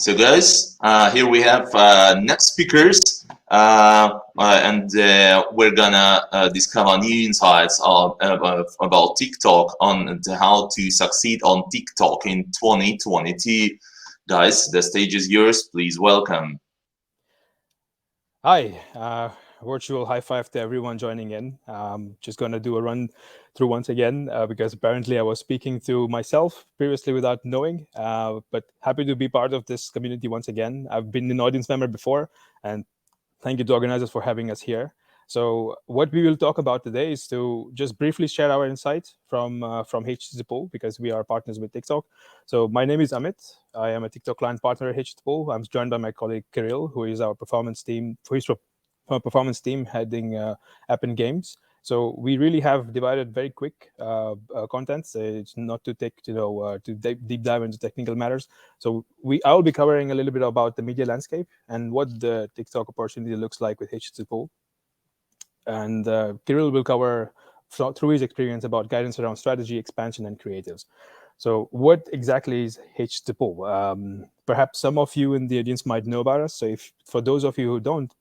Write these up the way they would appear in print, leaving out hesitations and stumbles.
So, guys, here we have next speakers, and we're gonna discover new insights about TikTok on how to succeed on TikTok in 2022. Guys, the stage is yours. Please welcome. Hi, virtual high five to everyone joining in. Just going to do a run through once again because apparently I was speaking to myself previously without knowing, but happy to be part of this community once again. I've been an audience member before, and thank you to organizers for having us here. So what we will talk about today is to just briefly share our insights from HGC Pool because we are partners with TikTok. So my name is Amit. I am a TikTok client partner at HGC Pool. I'm joined by my colleague Kirill, who is our performance team for his performance team heading app and games. So we really have divided very quick content. So it's not to take to deep dive into technical matters. So I will be covering a little bit about the media landscape and what the TikTok opportunity looks like with HGC Pool. And Kirill will cover through his experience about guidance around strategy, expansion, and creatives. So what exactly is HGC Pool? Perhaps some of you in the audience might know about us. So if for those of you who don't,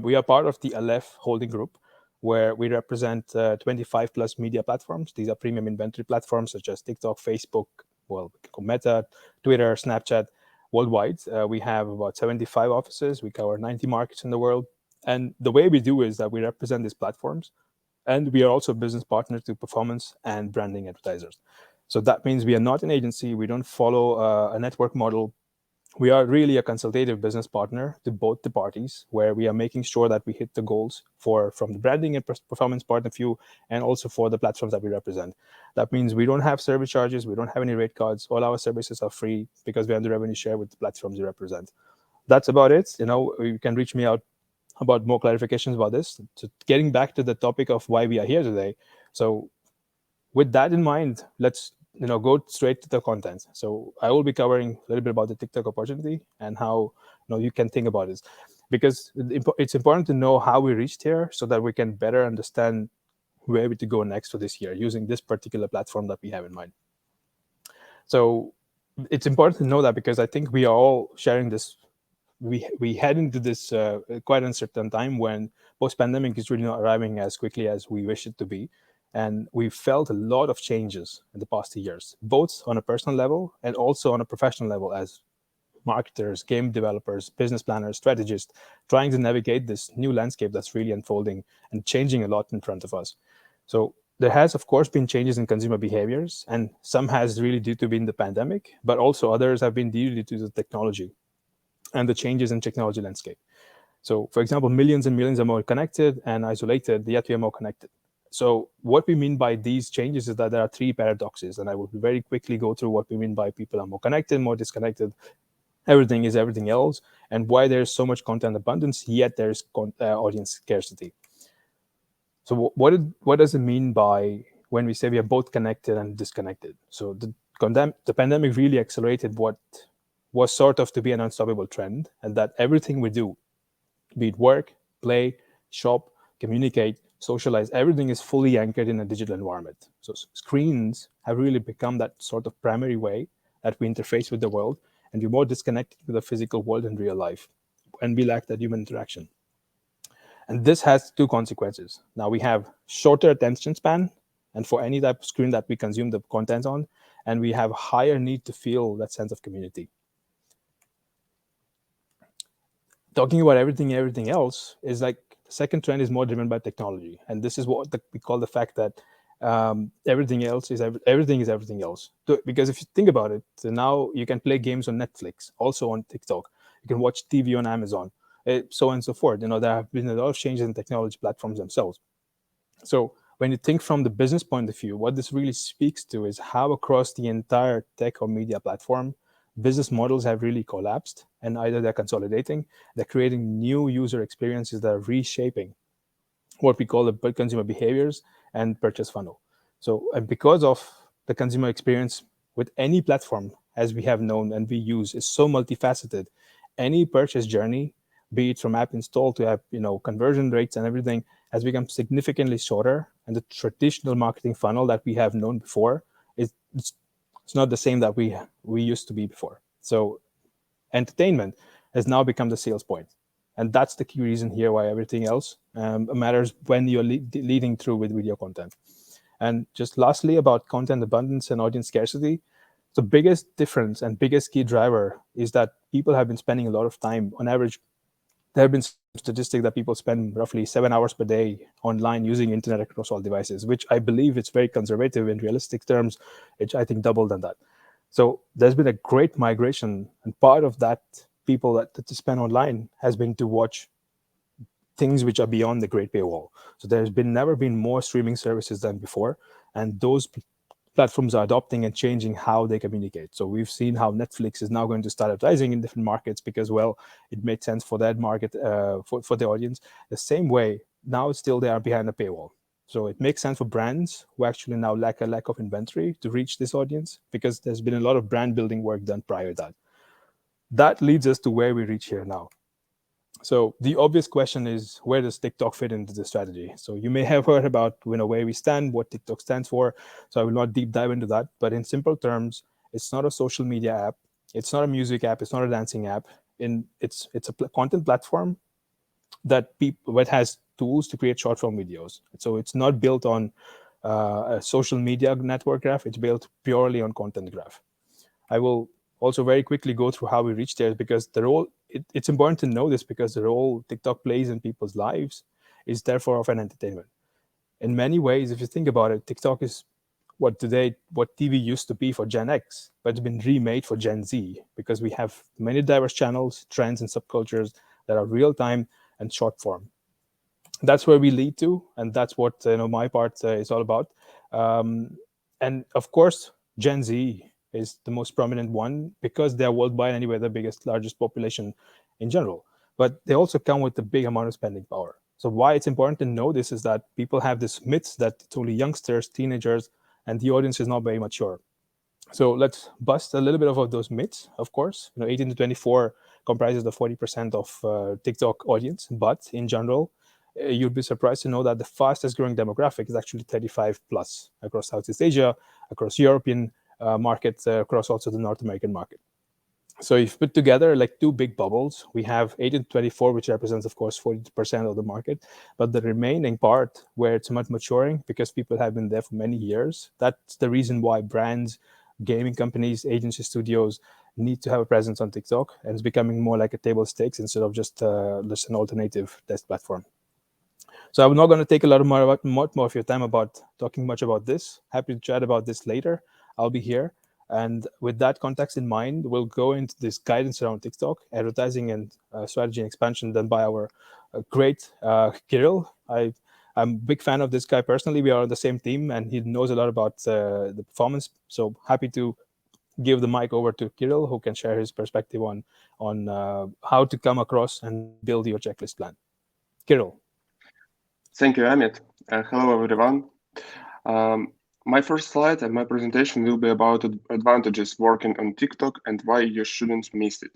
we are part of the Aleph holding group, where we represent 25 plus media platforms. These are premium inventory platforms such as TikTok, Facebook, Meta, Twitter, Snapchat, worldwide. We have about 75 offices. We cover 90 markets in the world. And the way we do is that we represent these platforms, and we are also business partners to performance and branding advertisers. So that means we are not an agency. We don't follow a network model. We are really a consultative business partner to both the parties, where we are making sure that we hit the goals from the branding and performance point of view, and also for the platforms that we represent. That means we don't have service charges, we don't have any rate cards. All our services are free because we have the revenue share with the platforms we represent. That's about it. You can reach me out about more clarifications about this. So getting back to the topic of why we are here today. So with that in mind, let's go straight to the content. So I will be covering a little bit about the TikTok opportunity and how you can think about this, because it's important to know how we reached here so that we can better understand where we to go next for this year using this particular platform that we have in mind. So it's important to know that because I think we are all sharing this. We head into this quite uncertain time when post-pandemic is really not arriving as quickly as we wish it to be. And we've felt a lot of changes in the past 2 years, both on a personal level and also on a professional level as marketers, game developers, business planners, strategists, trying to navigate this new landscape that's really unfolding and changing a lot in front of us. So there has, of course, been changes in consumer behaviors, and some has really due to being the pandemic, but also others have been due to the technology and the changes in technology landscape. So, for example, millions and millions are more connected and isolated, yet we are more connected. So what we mean by these changes is that there are three paradoxes, and I will very quickly go through what we mean by people are more connected, more disconnected, everything is everything else, and why there's so much content abundance, yet there's audience scarcity. So what does it mean by when we say we are both connected and disconnected? So the pandemic really accelerated what was sort of to be an unstoppable trend, and that everything we do, be it work, play, shop, communicate, socialize, everything is fully anchored in a digital environment. So screens have really become that sort of primary way that we interface with the world, and we're more disconnected with the physical world in real life, and we lack that human interaction. And this has two consequences. Now we have shorter attention span, and for any type of screen that we consume the content on, and we have higher need to feel that sense of community. Talking about everything else is like the second trend is more driven by technology, and this is what we call the fact that everything is everything else. Because if you think about it, so now you can play games on Netflix, also on TikTok. You can watch TV on Amazon, so on and so forth. There have been a lot of changes in technology platforms themselves. So when you think from the business point of view, what this really speaks to is how across the entire tech or media platform, business models have really collapsed, and either they're consolidating, they're creating new user experiences that are reshaping what we call the consumer behaviors and purchase funnel. So, and because of the consumer experience with any platform, as we have known and we use, is so multifaceted, any purchase journey, be it from app install to app, conversion rates and everything, has become significantly shorter. And the traditional marketing funnel that we have known before is it's not the same that we used to be before. So Entertainment has now become the sales point. And that's the key reason here why everything else matters when you're leading through with video content. And just lastly, about content abundance and audience scarcity, the biggest difference and biggest key driver is that people have been spending a lot of time. On average, there have been some statistics that people spend roughly 7 hours per day online using internet across all devices, which I believe it's very conservative. In realistic terms, it's, I think, double than that. So there's been a great migration, and part of that people that spend online has been to watch things which are beyond the great paywall. So there's been never been more streaming services than before, and those platforms are adopting and changing how they communicate. So we've seen how Netflix is now going to start advertising in different markets because, well, it made sense for that market, for the audience. The same way, now still they are behind a paywall. So it makes sense for brands who actually now lack of inventory to reach this audience, because there's been a lot of brand building work done prior to that. That leads us to where we reach here now. So the obvious question is, where does TikTok fit into the strategy? So you may have heard about, where we stand, what TikTok stands for. So I will not deep dive into that. But in simple terms, it's not a social media app. It's not a music app. It's not a dancing app. It's a content platform that has tools to create short form videos. So it's not built on a social media network graph. It's built purely on content graph. I will also very quickly go through how we reached there, because it's important to know this, because the role TikTok plays in people's lives is therefore of an entertainment. In many ways, if you think about it, TikTok is what TV used to be for Gen X, but it's been remade for Gen Z, because we have many diverse channels, trends, and subcultures that are real time and short form. That's where we lead to, and that's what my part is all about. And of course, Gen Z is the most prominent one, because they're worldwide anyway the largest population in general. But they also come with a big amount of spending power. So why it's important to know this is that people have this myth that it's only youngsters, teenagers, and the audience is not very mature. So let's bust a little bit of those myths. Of course, 18 to 24 comprises the 40% of TikTok audience, but in general, you'd be surprised to know that the fastest growing demographic is actually 35 plus across Southeast Asia, across European markets, across also the North American market. So if you put together like two big bubbles, we have 18 to 24, which represents, of course, 40% of the market. But the remaining part, where it's much maturing, because people have been there for many years, that's the reason why brands, gaming companies, agency studios need to have a presence on TikTok, and it's becoming more like a table stakes instead of just an alternative test platform. So I'm not going to take a lot more of your time about talking much about this. Happy to chat about this later. I'll be here. And with that context in mind, we'll go into this guidance around TikTok, advertising, and strategy and expansion done by our great Kirill. I'm a big fan of this guy personally. We are on the same team, and he knows a lot about the performance. So happy to give the mic over to Kirill, who can share his perspective on how to come across and build your checklist plan. Kirill. Thank you, Amit. Hello, everyone. My first slide and my presentation will be about advantages working on TikTok and why you shouldn't miss it.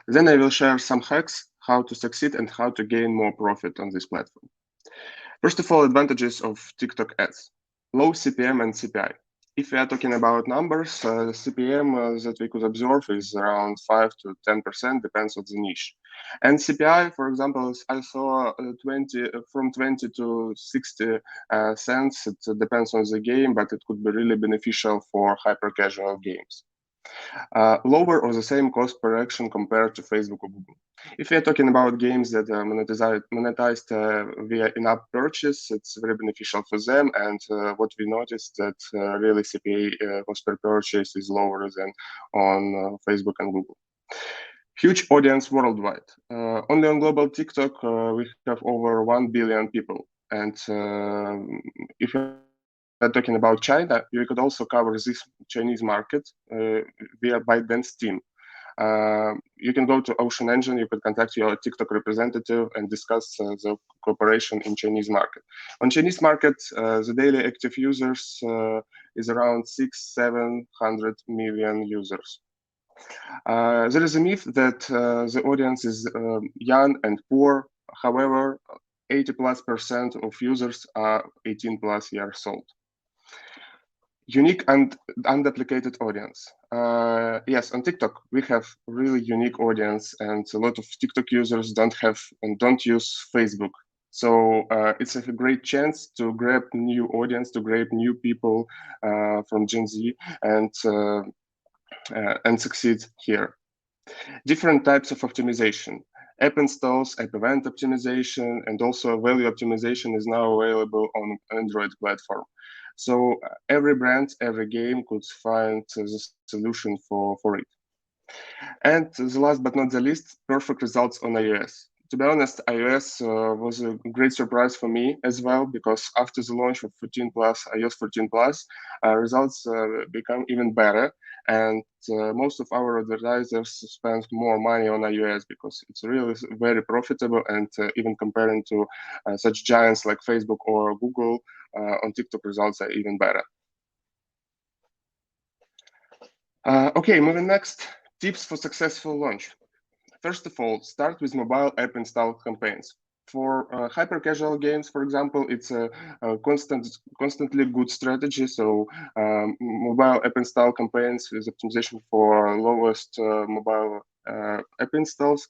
Then I will share some hacks, how to succeed and how to gain more profit on this platform. First of all, advantages of TikTok ads. Low CPM and CPI. If we are talking about numbers, CPM that we could observe is around 5 to 10%, depends on the niche. And CPI, for example, I saw from 20 to 60 cents. It depends on the game, but it could be really beneficial for hyper casual games. Lower or the same cost per action compared to Facebook or Google. If we are talking about games that are monetized via in-app purchase, it's very beneficial for them. And what we noticed that really CPA cost per purchase is lower than on Facebook and Google. Huge audience worldwide. Only on global TikTok, we have over 1 billion people. And if you're talking about China, you could also cover this Chinese market via ByteDance team. You can go to Ocean Engine, you could contact your TikTok representative and discuss the cooperation in Chinese market. On Chinese market, the daily active users is around 600-700 million users. There is a myth that the audience is young and poor. However, 80+% of users are 18+ years old. Unique and unduplicated audience. Yes, on TikTok we have really unique audience, and a lot of TikTok users don't have and don't use Facebook. So it's a great chance to grab new audience, to grab new people from Gen Z, and succeed here. Different types of optimization. App installs, app event optimization, and also value optimization is now available on Android platform. So every brand, every game could find the solution for it. And the last but not the least, perfect results on iOS. To be honest, iOS was a great surprise for me as well, because after the launch of 14 plus, iOS 14 plus, results become even better. And most of our advertisers spend more money on iOS because it's really very profitable. And even comparing to such giants like Facebook or Google, on TikTok results are even better. Okay, moving next, tips for successful launch. First of all, start with mobile app install campaigns. For hyper-casual games, for example, it's a constantly good strategy. So mobile app install campaigns with optimization for lowest mobile app installs.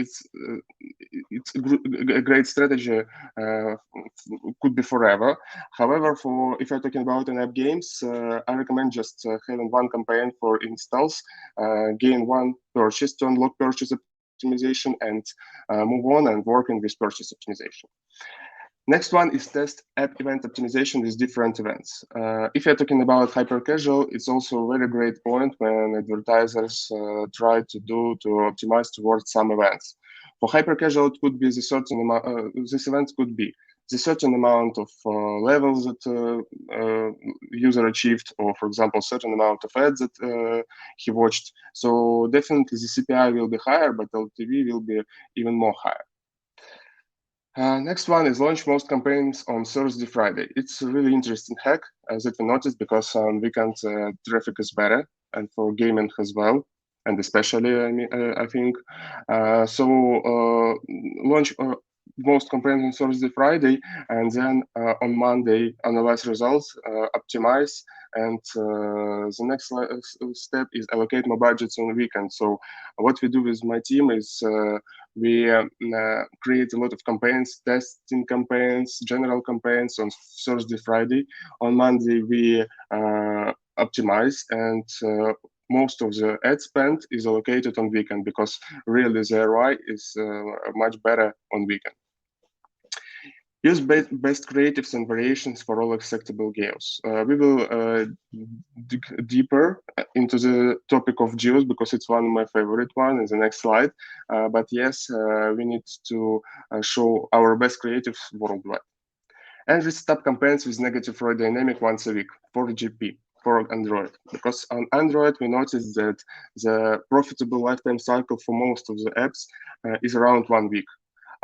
It's a great strategy, could be forever. However, for if you're talking about in-app games, I recommend just having one campaign for installs, gain one purchase to unlock purchase optimization, and move on and working with purchase optimization. Next one is test app event optimization with different events. If you're talking about hyper casual, it's also a very great point when advertisers try to optimize towards some events. For hyper casual, it could be the certain amount. This event could be the certain amount of levels that user achieved, or for example, certain amount of ads that he watched. So definitely the CPI will be higher, but LTV will be even more higher. Next one is launch most campaigns on Thursday, Friday. It's a really interesting hack that we noticed because on weekends traffic is better, and for gaming as well, and especially I think launch most campaigns on Thursday, Friday, and then on Monday analyze results, optimize, and the next step is allocate more budgets on the weekend. So what we do with my team is we create a lot of campaigns, testing campaigns, general campaigns on Thursday, Friday. On Monday, we optimize, and most of the ad spend is allocated on weekend because really the ROI is much better on weekend. Use best creatives and variations for all acceptable geos. We will dig deeper into the topic of geos because it's one of my favorite one in the next slide. But yes, we need to show our best creatives worldwide. And we stop campaigns with negative ROI dynamic once a week for GP, for Android. Because on Android, we noticed that the profitable lifetime cycle for most of the apps is around 1 week.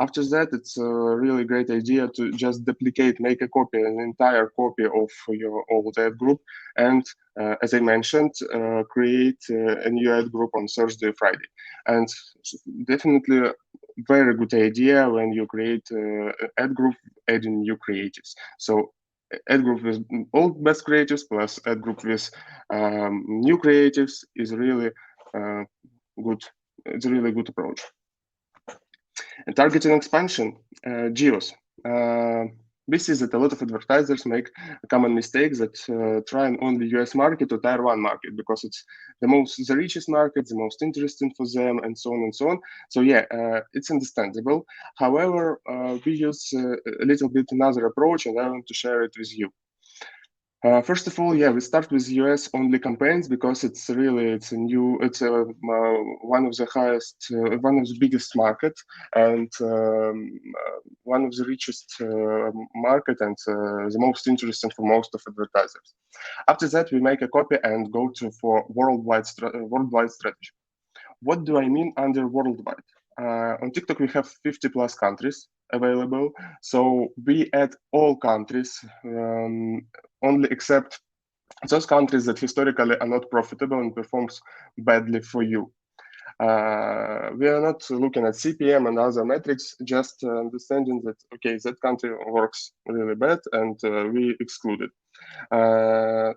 After that, it's a really great idea to just duplicate, make a copy, an entire copy of your old ad group, and as I mentioned, create a new ad group on Thursday, Friday. And definitely a very good idea when you create an ad group, adding new creatives. So ad group with old best creatives plus ad group with new creatives is really good. It's a really good approach. And targeting expansion, geos. We see that a lot of advertisers make a common mistake that try and only US market or tier 1 market because it's the richest market, the most interesting for them, and so on and so on. So yeah, it's understandable. However, we use a little bit another approach, and I want to share it with you. First of all, yeah, we start with US only campaigns because it's one of the highest, one of the biggest market, and one of the richest market, and the most interesting for most of advertisers. After that, we make a copy and go for worldwide strategy. What do I mean under worldwide? On TikTok, we have 50 plus countries available. So we add all countries, only except those countries that historically are not profitable and performs badly for you. We are not looking at CPM and other metrics, just understanding that, okay, that country works really bad and we exclude it. In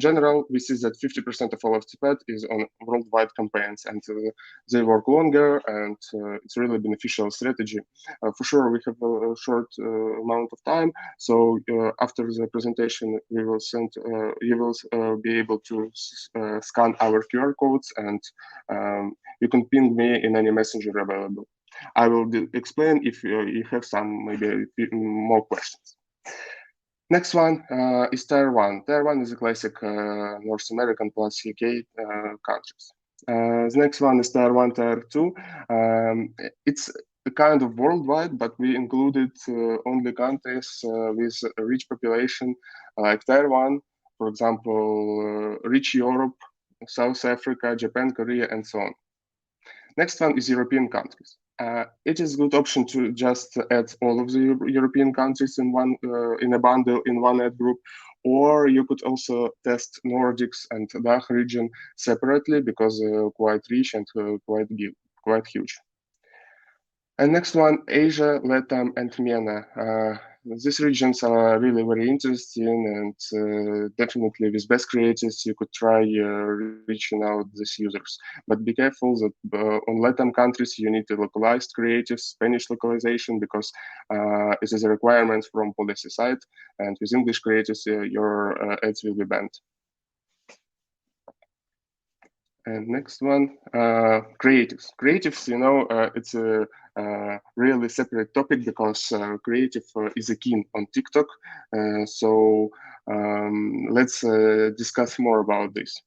general, we see that 50% of all of TPAD is on worldwide campaigns, and they work longer, and it's really beneficial strategy. For sure, we have a short amount of time, so after the presentation, we will send. You will be able to scan our QR codes, and you can ping me in any messenger available. I will explain if you have some maybe more questions. Next one is Tier 1. Tier 1 is a classic North American plus UK countries. The next one is Tier 1, Tier 2. It's a kind of worldwide, but we included only countries with a rich population, like Tier 1, for example, rich Europe, South Africa, Japan, Korea, and so on. Next one is European countries. It is a good option to just add all of the European countries in one in a bundle in one ad group, or you could also test Nordics and DACH region separately because quite rich and quite huge. And next one, Asia, Latam, and MENA. These regions are really very interesting, and definitely with best creators, you could try reaching out these users. But be careful that on Latam countries, you need a localized creative, Spanish localization, because it is a requirement from policy side, and with English creators, your ads will be banned. And next one, creatives. Creatives, you know, it's a really separate topic because creative is a king on TikTok. So let's discuss more about this.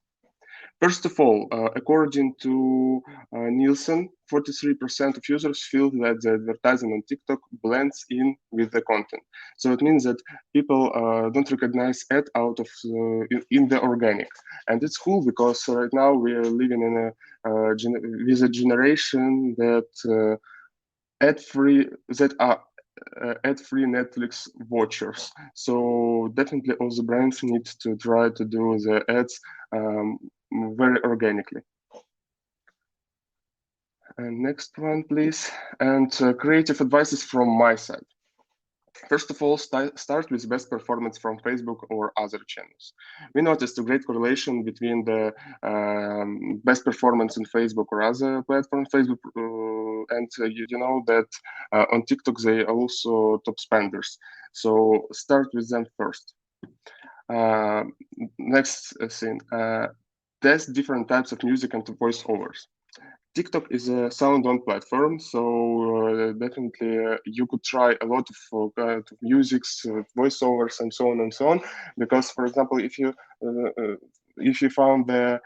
First of all, according to Nielsen, 43% of users feel that the advertising on TikTok blends in with the content. So it means that people don't recognize ad out of in the organic, and it's cool because right now we are living in with a generation that ad-free that are ad-free Netflix watchers. So definitely all the brands need to try to do the ads very organically. And next one, please. And creative advices from my side. First of all, start with best performance from Facebook or other channels. We noticed a great correlation between the best performance in Facebook or other platforms. Facebook and you know that on TikTok they are also top spenders. So start with them first. Next thing, test different types of music and voiceovers. TikTok is a sound-on platform, so definitely you could try a lot of musics, voiceovers, and so on. Because, for example, if you found the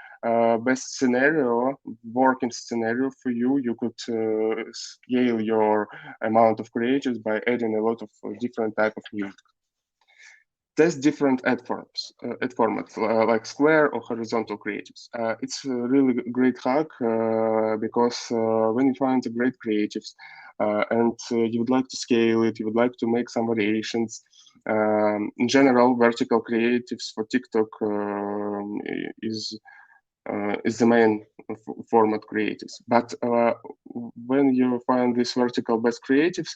best scenario, working scenario for you, you could scale your amount of creators by adding a lot of different type of music. Test different ad formats like square or horizontal creatives. It's a really great hack because when you find a great creatives and you would like to scale it, you would like to make some variations. In general, vertical creatives for TikTok is the main format creatives. But when you find these vertical best creatives,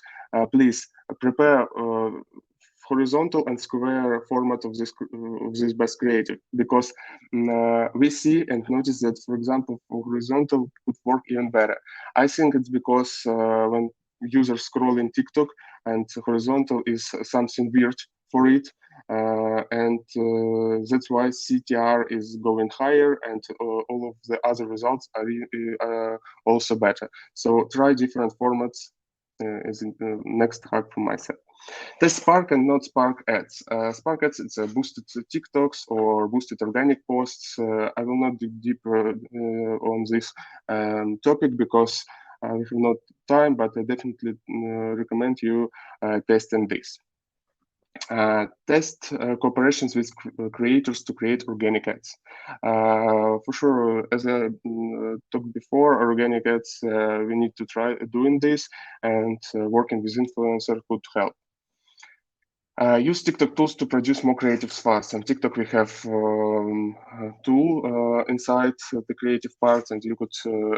please prepare horizontal and square format of this best creative, because we see and notice that, for example, for horizontal would work even better. I think it's because when users scroll in TikTok and horizontal is something weird for it, and that's why CTR is going higher, and all of the other results are also better. So try different formats is the next hack from my side. Test Spark and not Spark ads. Spark ads, it's a boosted TikToks or boosted organic posts. I will not dig deeper on this topic because we have not time, but I definitely recommend you testing this. Test cooperations with creators to create organic ads. For sure, as I talked before, organic ads, we need to try doing this, and working with influencer could help. Use TikTok tools to produce more creatives fast. On TikTok, we have a tool inside the creative parts, and you could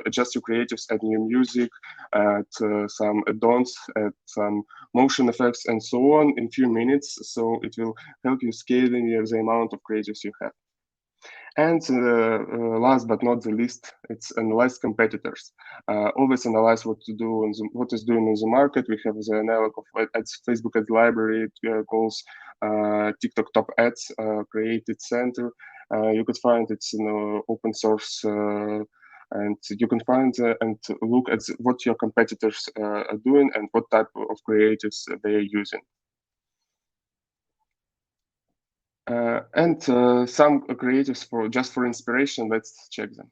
adjust your creatives, add new music, add some add-ons, add some motion effects, and so on in few minutes. So it will help you scaling the amount of creatives you have. And last but not the least, it's analyze competitors. Always analyze what to do and what is doing in the market. We have the analog of ads, Facebook Ads Library. It calls TikTok Top Ads, Created Center. You could find it's open source. And you can find and look at what your competitors are doing and what type of creatives they are using. And some creatives for just for inspiration. Let's check them.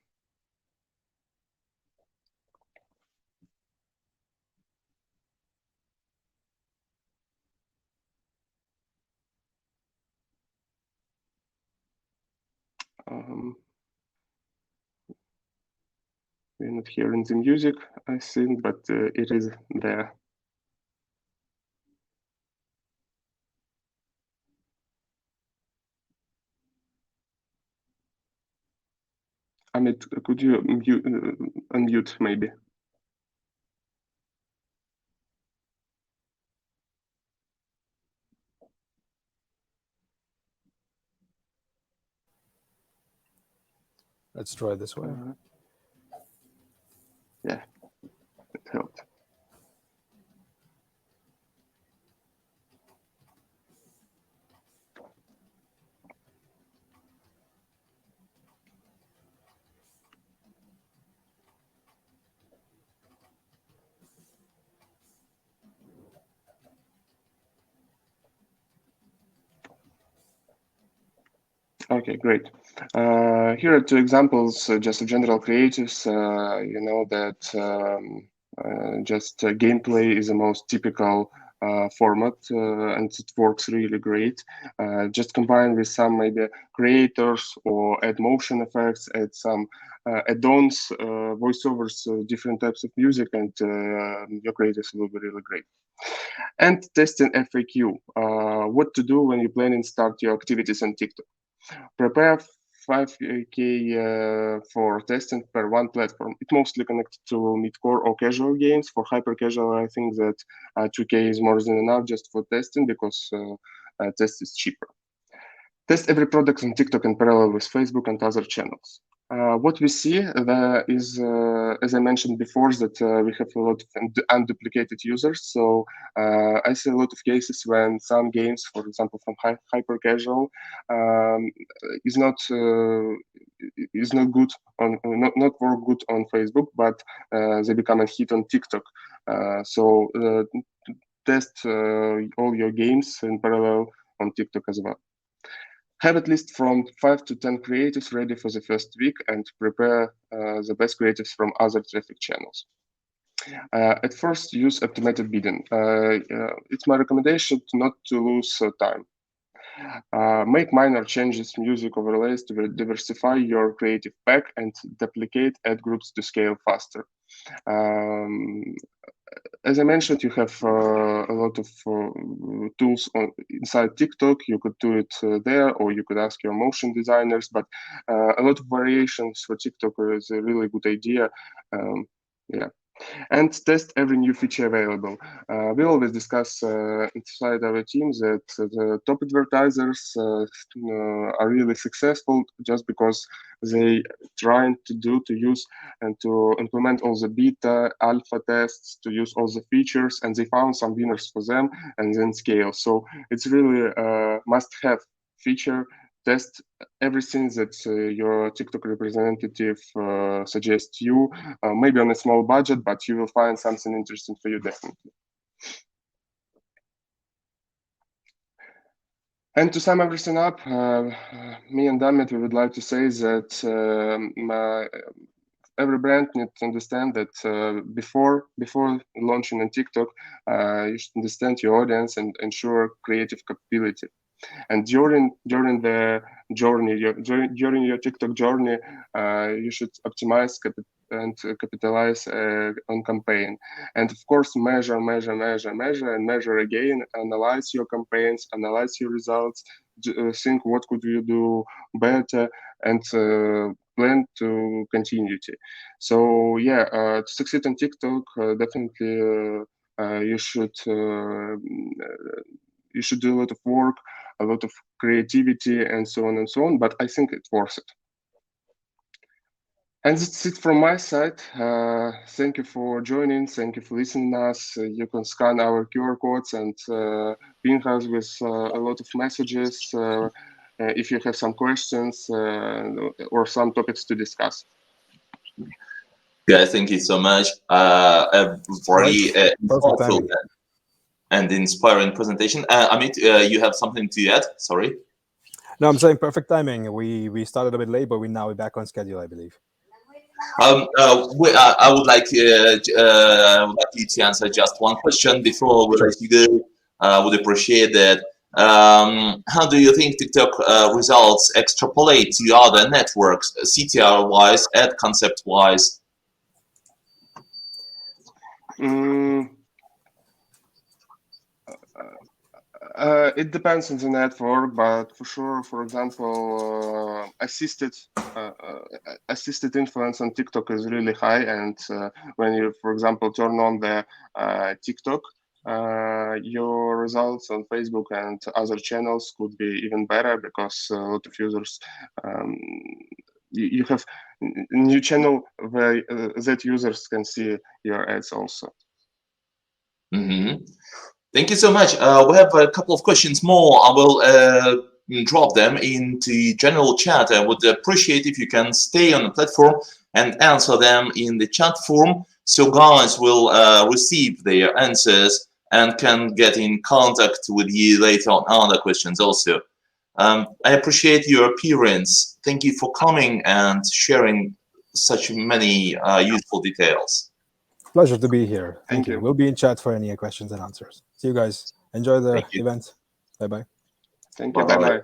We're not hearing the music, I think, but it is there. Amit, could you unmute maybe? Let's try this way. Yeah, it helped. Okay, great. Here are two examples, just of general creatives. You know that just gameplay is the most typical format, and it works really great. Just combine with some maybe creators or add motion effects, add some add-ons, voiceovers, different types of music, and your creatives will be really great. And testing FAQ, what to do when you plan and start your activities on TikTok. Prepare 5K for testing per one platform. It mostly connected to mid-core or casual games. For hyper-casual, I think that 2K is more than enough just for testing because test is cheaper. Test every product on TikTok in parallel with Facebook and other channels. What we see is, as I mentioned before, that we have a lot of unduplicated users. So I see a lot of cases when some games, for example, from hyper casual, is not good on not work good on Facebook, but they become a hit on TikTok. So test all your games in parallel on TikTok as well. Have at least from 5 to 10 creatives ready for the first week and prepare the best creatives from other traffic channels. At first, use automated bidding. It's my recommendation not to lose time. Make minor changes, music overlays to diversify your creative pack and duplicate ad groups to scale faster. As I mentioned, you have a lot of tools inside TikTok. You could do it there, or you could ask your motion designers. But a lot of variations for TikTok is a really good idea. Yeah. And test every new feature available. We always discuss inside our teams that the top advertisers are really successful just because they trying to use and to implement all the beta, alpha tests, to use all the features, and they found some winners for them and then scale. So it's really a must-have feature. Test everything that your TikTok representative suggests you, maybe on a small budget, but you will find something interesting for you definitely. And to sum everything up, me and Damit, we would like to say that every brand needs to understand that before launching on TikTok, you should understand your audience and ensure creative capability. And during the journey, during your TikTok journey, you should optimize and capitalize on campaign. And of course, measure, and measure again. Analyze your campaigns, analyze your results. Think what could you do better, and plan to continuity. So yeah, to succeed on TikTok, definitely you should do a lot of work, a lot of creativity, and so on and so on. But I think it's worth it. And that's it from my side. Thank you for joining. Thank you for listening to us. You can scan our QR codes and ping us with a lot of messages if you have some questions or some topics to discuss. Yeah, thank you so much. A very thoughtful and inspiring presentation. Amit, you have something to add? Sorry. No, I'm saying perfect timing. We started a bit late, but we're now back on schedule, I believe. I would like you to answer just one question before we let you go. I would appreciate that. How do you think TikTok results extrapolate to other networks, CTR-wise, ad concept-wise? It depends on the network, but for sure, for example, assisted influence on TikTok is really high, and when you, for example, turn on the TikTok, your results on Facebook and other channels could be even better because a lot of users, you have new channel where that users can see your ads also. Mm-hmm. Thank you so much. We have a couple of questions more. I will drop them into general chat. I would appreciate if you can stay on the platform and answer them in the chat form, so guys will receive their answers and can get in contact with you later on other questions also. I appreciate your appearance. Thank you for coming and sharing such many useful details. Pleasure to be here. Thank you. We'll be in chat for any questions and answers. See you guys. Enjoy the event. Bye-bye. Thank you. Bye-bye.